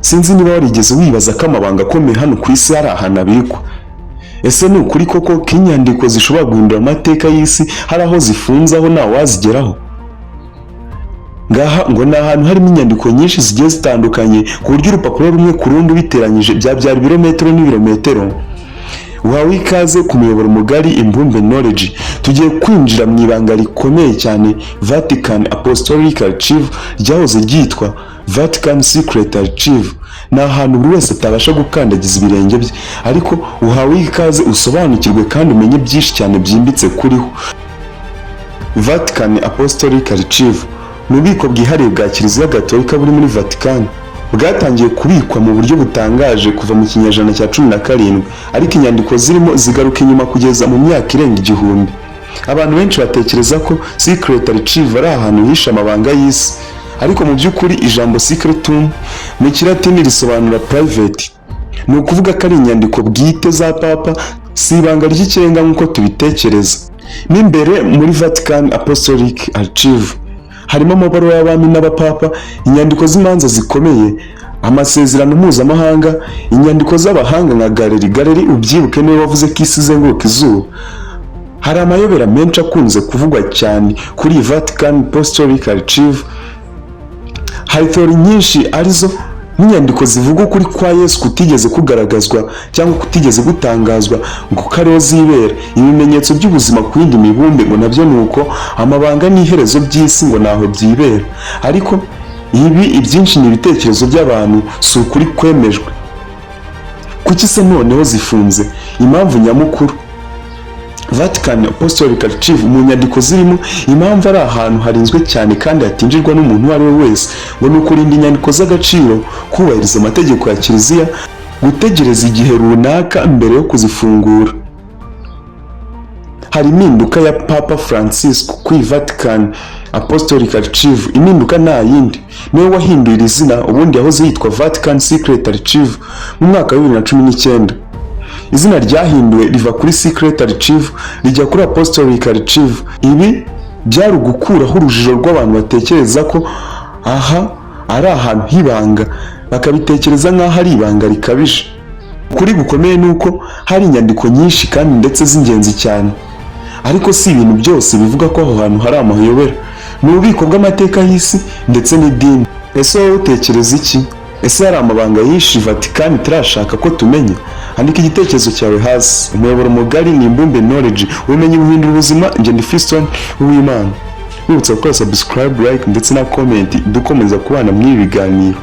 Sinzi niba warigeze wibaza ko amabanga akomeye hano ku isi hari ahantu abikwa. Ese ni ukuri koko ko inyandiko zishobora guhindura amateka y'isi hari aho zifunze aho nta wazigeraho? Ngaha ngo ni ahantu harimo inyandiko nyinshi zigiye zitandukanye ku buryo urupapuro rumwe ku rundi biteranyije byabyara ibirometero n'ibirometero. Uhawe ikaze ku muyoboro mugari Imbumbe Knowledge. Tugiye kwinjira mu ibanga rikomeye cyane Vatican Apostolic Archive ryahoze ryitwa Vatican Secret Archive. Ni ahantu buri wese atabasha gukandagiza ibirenge bye, ariko uhawe ikaze usobanukirwe kandi umenye byinshi cyane byimbitse kuriho. Vatican Apostolic Archive ni ububiko bwihariye bwa Kiliziya Gatolika buri muri Vatican. Bwatangiye kubikwa mu buryo butangaje kuva mu kinyejana cya 17, ariko inyandiko zirimo zigaruka inyuma kugeza mu myaka irenga 1000. Abantu benshi batekereza ko Secret Archive ari ahantu hisha amabanga y'isi, ariko mu by'ukuri ijambo secretum mu Kilatini risobanura private. Ni ukuvuga ko ari inyandiko bwite za papa, si ibanga ry'ikirenga nk'uko tubitekereza. N'imbere muri Vatican Apostolic Archive harimo amabaruwa y'abami n'abapapa, inyandiko z'imanza zikomeye, amasezerano mpuzamahanga, inyandiko z'abahanga nka Galeri ubyibuke niwe wavuze ko isi izenguruka izuba. Hari amayobera menshi akunze kuvugwa cyane kuri Vatican Apostolic Archive. Hari teori nyinshi arizo n'inyandiko zivuga ukuri kwa Yesu kutigeze kugaragazwa cyangwa kutigeze gutangazwa ngo kariho zibera, ibimenyetso by'ubuzima ku yindi mibumbe ngo nabyo nuko, amabanga n'iherezo by'isi ngo naho byibera. Ariko ibi ibyinshi ni ibitekerezo by'abantu, si ukuri kwemejwe. Kuki se noneho zifunze? Impamvu nyamukuru Vatican Apostolic Archive mu nyandiko zirimo, impamvu ari ahantu harinzwe cyane kandi hatinjirwa n'umuntu uwo ari we wese, ngo ni ukurinda inyandiko z'agaciro, kubahiriza amategeko ya Kiliziya, gutegereza igihe runaka mbere yo kuzifungura. Hari impinduka ya Papa Francis kuri Vatican Apostolic Archive. Impinduka nta yindi, niwe wahinduye iri zina, ubundi yahoze yitwa Vatican Secret Archive mu mwaka wa 2019. Izina ryahinduwe riva kuri Secret Archive rijya kuri Apostolic Archive. Ibi byari ugukuraho urujijo rw'abantu batekereza ko aha ari ahantu hibanga, bakabitekereza nk'aho ari ibanga rikabije. Ukuri gukomeye nuko hari inyandiko nyinshi kandi ndetse z'ingenzi cyane, ariko si ibintu byose bivuga ko aho hantu hari amayobera. Ni ububiko bw'amateka y'isi ndetse n'idini. Ese wowe utekereza iki? Ese hari amabanga yinshi Vatican itarashaka ko tumenya? Andika igitekerezo cyawe hasi. Umuyoboro mugari ni Imbumbe Knowledge, ubumenyi buhindura ubuzima. Njye ndi Fiston Uwimana. Wibutsa gukora subscribe, like ndetse na comment dukomeza kubana muri ibi biganiro.